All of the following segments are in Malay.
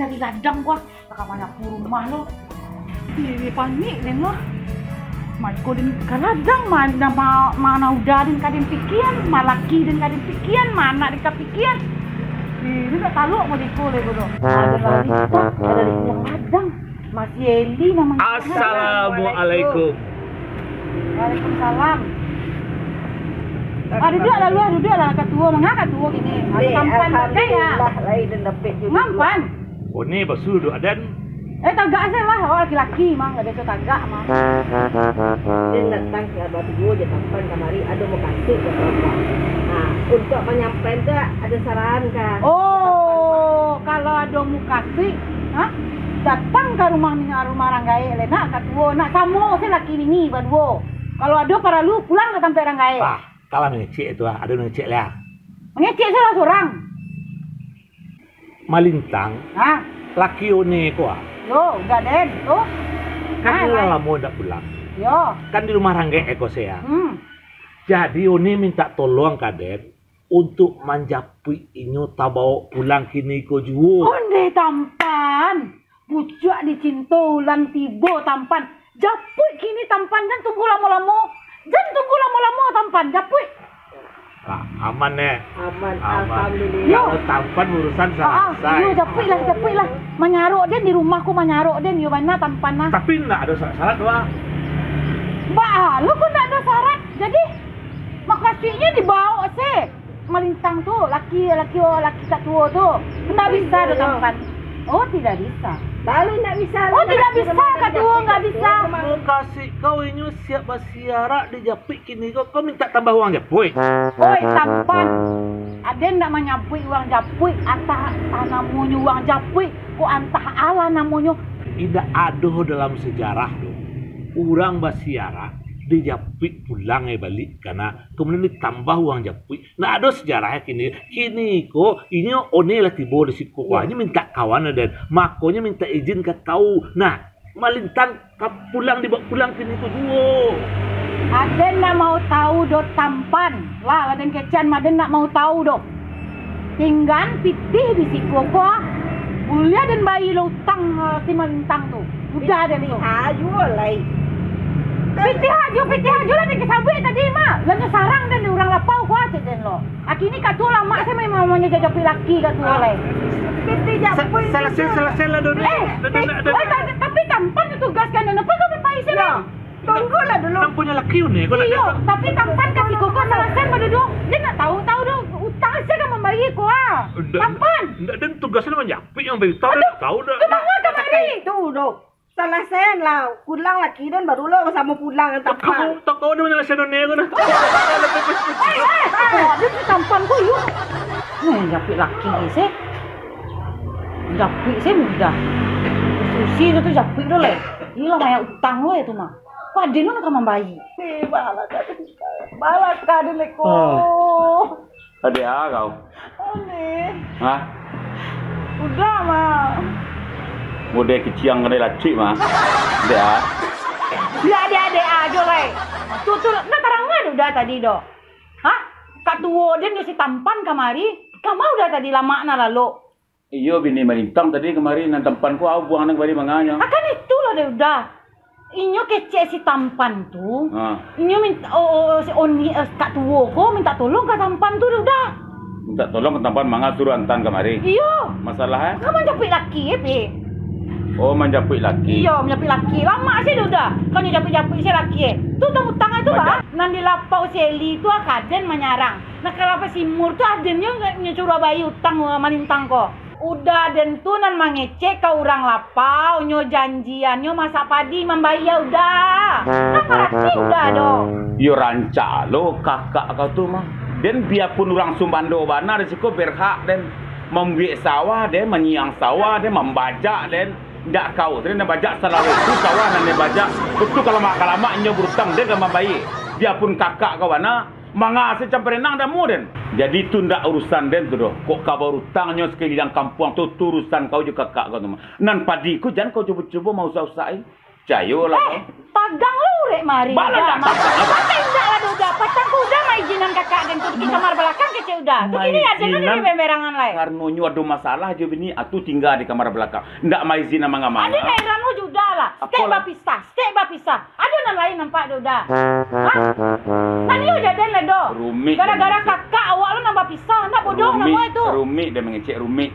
dari ladang gua. Kakak banyak rumah lo. Ih, panik den lo. Maiko din kaladang mana udah din kadin pikian, malaki din kadin pikian, mana din kapikian. Ini tak tahu mau dikole bodoh. Ada Larissa, ada yang ladang. Mas Yeli namanya. Assalamualaikum. Waalaikumsalam. Duduk lah ketua, mengapa ketua gini? Ada tampan pakai ya. Lain dan dapat juga. Ngampan. Oh ni basuh duk adan. Tagak saya lah, orang laki-laki mah, enggak ada tagak mah. Dia datang ke batu gua je tampan kamari ada mau kasih ke bapak. Nah, untuk menyampaikan tu ada saran kan. Oh, kalau ada mau kasih, datang ke rumah Ranggai Elena ketua nak samo saya laki ini berdua. Kalau ada para lu pulang ke tempat Ranggai. Bah, kalau mengecek itu ada mengecek lah. Mengecek saya seorang. Malintang. Laki one ko Yo, enggak den, tuh. Kan lama ndak pulang. Yo. Kan di rumah Ranggai eko saya. Jadi one minta tolong kaden untuk manjapi inyo tabau pulang kini ko juo. Onde tampan. Pucuk dicinta ulang tibo tampan. Japui kini tampan dan tunggu lama-lama. Jangan tunggu lama-lama tampan, japui. Aman ne. Aman. Alhamdulillah. Kalau tampan urusan selesai. Yo japui lah. Menyaruk den di rumahku menyaruk den yo mana tampan nah. Tapi enggak ada syarat doang. Lu kok enggak ada syarat. Jadi makasihnya dibawa sih. Melintang tuh laki tak tua tuh. Enggak bisa do tampan. Oh, tidak bisa. Lalu enggak bisa. Oh, tidak bisa ketua, enggak bisa. Mau kasih kau ini siap basiara di japik kini kau minta tambah uang japui. Oi, tampan. Ada ndak menyapui uang japui, antah namanya uang japui, kok antah ala namanya. Tidak ada dalam sejarah tuh. Orang basiara di japik pulang balik karena kemudian ditambah uang japik. Nah ada sejarahnya kini kok ini one lah tiba di siku ini minta kawan dan makonya minta izin ke kau. Nah malintang pulang dibawa pulang kini kok duo. Aden nak mau tahu do tampan lah, aden kecian maden nak mau tahu do. Tinggal pitih di siku kok. Kuliah dan bayi lo utang si malintang tuh. Udah ada tuh. Ayo lah. Pitih haju lah dek sabit tadi mah. Lalu sarang dan orang lapau kuat den lo. Aki ini katu lama saya memang maunya jajapi laki katu oleh. Pitih japui. Selesai lah dulu. Tapi tampan ditugaskan dan apa kau berpaisi sih? Tunggulah dulu. Orang punya laki ni. Iya, tapi tampan kasih koko selesai pada dulu. Dia nak tahu dong. Utang saya kan membayi kuah. Tampan. Ndak dan tugasnya menjapik yang bayi tahu dah. Kemana kemari? Itu dong. Selesai lah, pulang lagi dan baru lo sama pulang tampan. Kau ada menyelesaikan dunia kau dah. Dia si tampan ku yuk. Japik laki sih. Japik sih mudah. Susi itu japik dulu le. Inilah banyak utang lo itu mah. Wah, dia nak membayi. Balak kadang leko. Ada kau? Aneh. Hah? Udah mah. Model keciang kena lacik mah. Dia. Dia ada aja le. Tuh, nak tarangan udah tadi do. Hah? Kak tua dia si tampan kamari. Kamu udah tadi lama na lalu. Iyo bini malintang tadi kemarin nan tampanku aku buang nang bari manganya. Akan itulah dia udah. Inyo kece si tampan tuh. Inyo minta si Oni kak tua ko minta tolong ke tampan tuh udah. Minta tolong ke tampan manga suruh antan kemari. Iya. Masalah Kamu japik laki Pi. Oh menjapik laki. Iya, menjapik laki. Lama sih udah. Kan japik si laki. Tuh utang itu bah. Nan di lapau seli itu akaden menyarang. Nah kalau apa si Mur tuh adennya nyuruh bayi utang malintang kok. Udah dan tuh nan mangecek ke orang lapau nyo janjian nyo masak padi membayar udah. Nah berarti udah dong. Yo ranca lo kakak kau tuh mah. Dan biarpun orang Sumbando bana risiko berhak dan membiak sawah dan menyiang sawah dan membajak dan ndak kau tadi nak bajak selalu itu sawah nan dia bajak. Betul kalau mak lama nyo berutang dia kan membayar. Biarpun kakak kau bana manga secamper renang dah muden. Jadi tu ndak urusan den tu doh. Kok kau berutangnya sekeliling kampung tu urusan kau juga kakak kau tu. Nan padi ku jangan kau cuba-cuba mau usah-usahin. Cayo lah kau. Tagang lu rek mari. Balas dah. Pakai ndak lah udah Patangku udah maizinan kakak dan tuh di kamar belakang kece udah. Tuh ini ada Maizinan? di pemberangan lain. Karena nyu ada masalah je bini, atu tinggal di kamar belakang. Ndak maizin nama Ada ngamana. nairan juga lah. Stek Apalah? bapisah. Ada nan lain nampak udah. Hah? Nani udah den ledo. Rumit. Gara-gara kakak awak lu nambah pisah, nak bodoh nama itu. Rumit dia mengecek rumit.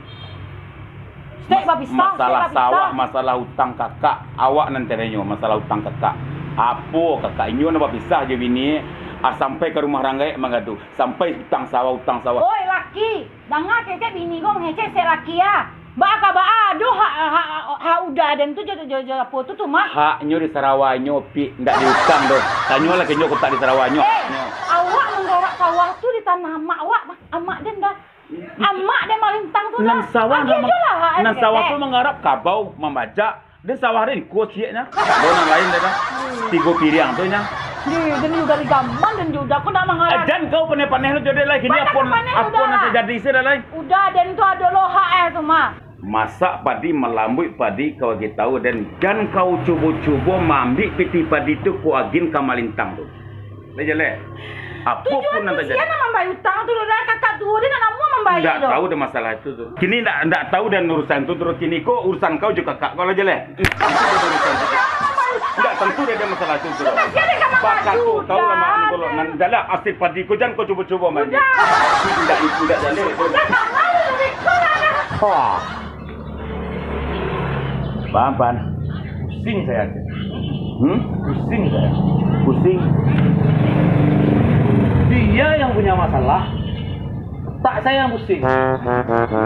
Stek bapisah. Masalah sawah, masalah hutang kakak. Awak nanti renyo masalah hutang kakak. Apa kakak inyo nak pisah je bini. Sampai ke rumah Ranggai mengadu. Sampai hutang sawah. Oi laki, dengar keke bini kau mengecek si laki ya. Baka aduh ha udah dan tu jadi apa tu mah. Haknya di Sarawanyo pi ndak diutang doh. Tanyo lah kenyo kota di Sarawanyo. Awak menggarap sawah tu di tanah mak awak, amak den dah. Amak den malintang tu dah. Nan sawah nan sawah tu tu menggarap kabau membaca. Dan sawah ni kosiaknya. Donang lain dah. Tiga piriang tu nya. dan juga di gaman dan juga aku nak mengharap. Dan kau paneh-paneh lu jadi lagi ni apa nanti jadi sih lain. Udah dan tu ada loha tu mah. Masak padi melambui padi kau lagi tahu dan kau cuba-cuba mambi piti padi tu ku agin kamalintang tu. Lejale. Apa pun nanti jadi. Tujuan nak membayar utang tu dah kakak tu dia nak mau membayar tu. Tidak tahu dah masalah itu tu. Kini tidak tahu dan urusan tu terus kini kau urusan kau juga kakak kau lejale. Tidak tentu dia ada masalah itu tu. Bakal tu tahu lah mak kalau nan jalan asli padi kau jangan kau cuba-cuba mandi. Tidak jalan. Wah. Pan. Pusing saya. Pusing saya. Pusing. Dia yang punya masalah. Tak saya yang pusing.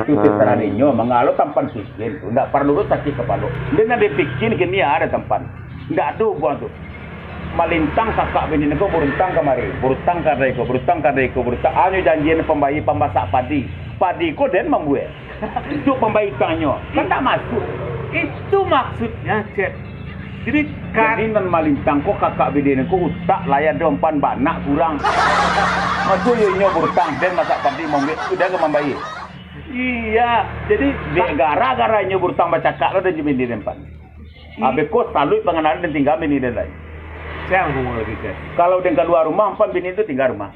Itu terserah dia. Mengalu tampan pikir. Tidak perlu lu sakit kepala. Dia nak dipikir kini ada tampan. Tidak ada buang tu. Malintang kakak bini nego berutang kemari. Berutang karena iko. Anyo janjian pembasak padi. Padi ko dan membuat. Itu pembaik tangnya. Kan tak masuk. Itu maksudnya, Cep. Jadi nan malintang ko kakak bini nego utak layan dompan banak kurang. Masuk yo berutang dan masak padi membuat sudah ke membaik. iya, jadi Gara-gara nyo berutang baca kak lo dan bini dempan. Abe ko selalu pengenalan dan tinggal bini dan lain. saya ngomong lagi, Cep. Kalau dia keluar rumah, empan bini itu tinggal rumah.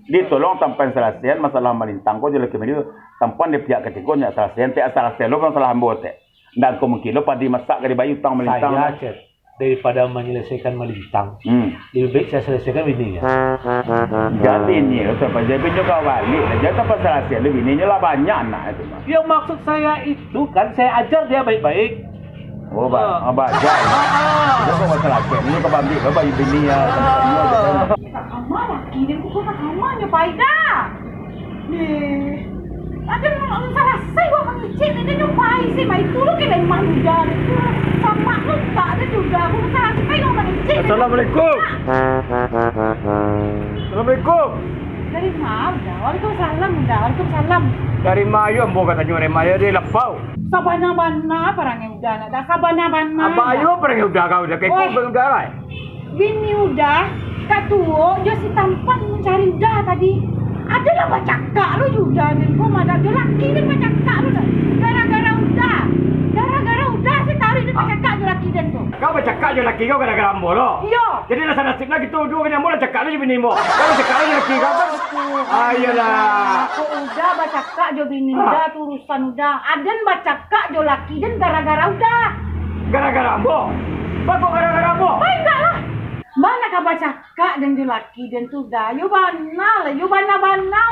Ditolong tampan selesaian masalah malintang ko jadi kemudian tampan dia pihak ketiga nya selesaian tak selesai lo masalah ambote. Dan kemungkinan lo padi masak ke bayi utang malintang. Saya, Cep, daripada menyelesaikan malintang, lebih baik saya selesaikan bininya. Jadi ini lo sampai jadi bini kau balik. Jadi tampan selesai lo bininya lah banyak anak itu mah. Yang maksud saya itu kan saya ajar dia baik-baik. Oh, abah ajar. Dia kau masalah ini kau balik kau bayi bini ya. Amak laki dia pukul kat amaknya Faida. Ada salah saya buat mengecek dia nyupai sih baik tu lu kena iman muda itu. Sama lu tak ada juga. Aku salah saya lu mengecek. Assalamualaikum. Assalamualaikum. Dari mana? Waalaikumsalam. Dari Mayu, ambo katanya dari Mayu dia lepau. Sabana-bana parang yang udah nak dah sabana-bana. Apa ayo pergi udah kau udah kayak kau udah lah. Bini udah Kak Tuo, dia si tampan mencari udah tadi. Adalah baca kak lu juga dan kau ada dia laki dan baca kak lu dah. Gara-gara udah si tarik dia baca kak dia laki dan tu. Kau baca kak je laki kau gara-gara ambo lo. Iya. Jadi rasa nasibnya gitu dua kan ambo lah cakap lu je bini mo. Kau cakap lu je laki kau. Ayolah. Aku udah baca kak jo bini udah tu urusan udah. Aden baca kak jo laki dan gara-gara udah. Gara-gara ambo. Bapak gara-gara ambo. Baiklah lah. Mana kau baca kak dan jo laki dan tu dah. Yo bana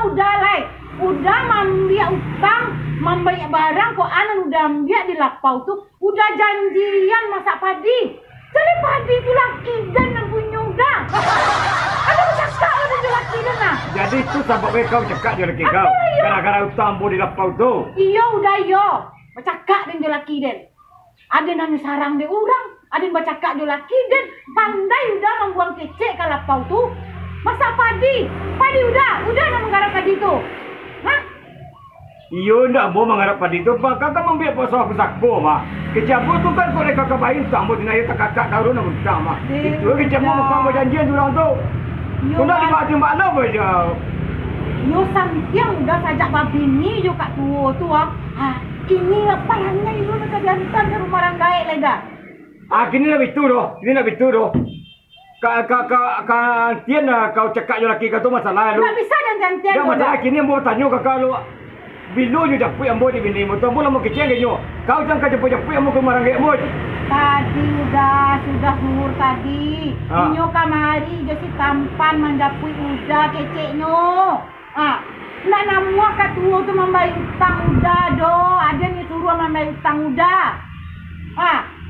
udah lah. Udah mambiak utang, mambiak barang kok anan udah ambiak di lapau tu. Udah janjian masak padi. Jadi padi tu laki dan yang punya udah. Ada baca kak ada jo laki dan nah. Jadi itu sampai kau cakap je laki kau. Gara-gara utang ambo di lapau tu. Iya udah iyo. Baca kak dan jo laki dan. Ada nanya sarang dia orang. Ada yang baca kak dia laki dan pandai udah membuang kecek ke lapau tu. Masak padi udah nak menggarap padi tu. Hah? Iyo ndak mau mengharap padi tu, pak kakak membiak pasal aku sakbo mah. Kecabu tu kan kau kakak bayi utang, mau dinaya tak kakak tahu nak utang mah. Itu kecabu bukan berjanjian tu orang tu. Kau nak dibaca mana baca? Yo sampiang udah sajak babi ni yo kat tuo tu ah. Kini apa hanya itu nak kejantan ke rumah orang gaek leda. Kini nak bitu doh. Tian kau cakap je laki kau tu masalah lu. Tak bisa dan gantian. Dah masalah kini ambo tanya ke kau lu. Bilu je dah ambo di bini mo. Tu ambo lama kecil ke nyo. Kau jangan kau jeput ambo ke marang ambo. Tadi sudah zuhur tadi. Inyo kamari je si tampan menjapui udah keceknyo. Nak namua katuo tu membayar utang udah do. Ada ni suruh membayar utang udah.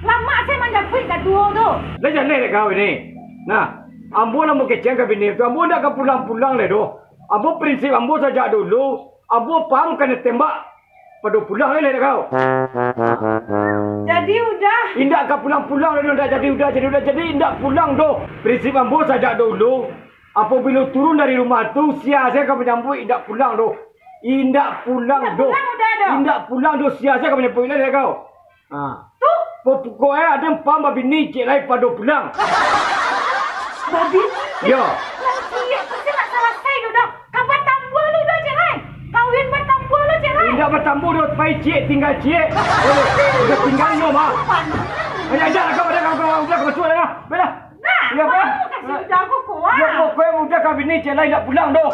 Lama saya menjapui katuo tu. Lah jangan kau ini. Nah, ambo lama kecil ke bini tu. Ambo nak pulang-pulang le do. Ambo prinsip ambo saja dulu. Ambo paham kena tembak. Pada pulang le kau. Jadi udah. Indak kau pulang-pulang le dah jadi udah. Jadi indak pulang do. Prinsip ambo saja dulu. Apabila turun dari rumah tu, sia-sia kau menyambut indak pulang do. Indak pulang do. Indak pulang do sia-sia kau menyambut le kau. Tu. Pokok ada pam bini cik lai pada pulang. Babi? Ya. Nanti saya nak selesai dah. Kau bertambah lu dah cerai. Kawin bertambah lu cerai. Tidak bertambah dah pai cik tinggal cik. Dah tinggal nyo mah. Ada kau udah betul dah. Bela. Nah, ya, kasih udah aku kuat. Ya, kau udah kau bini cik lai nak pulang doh.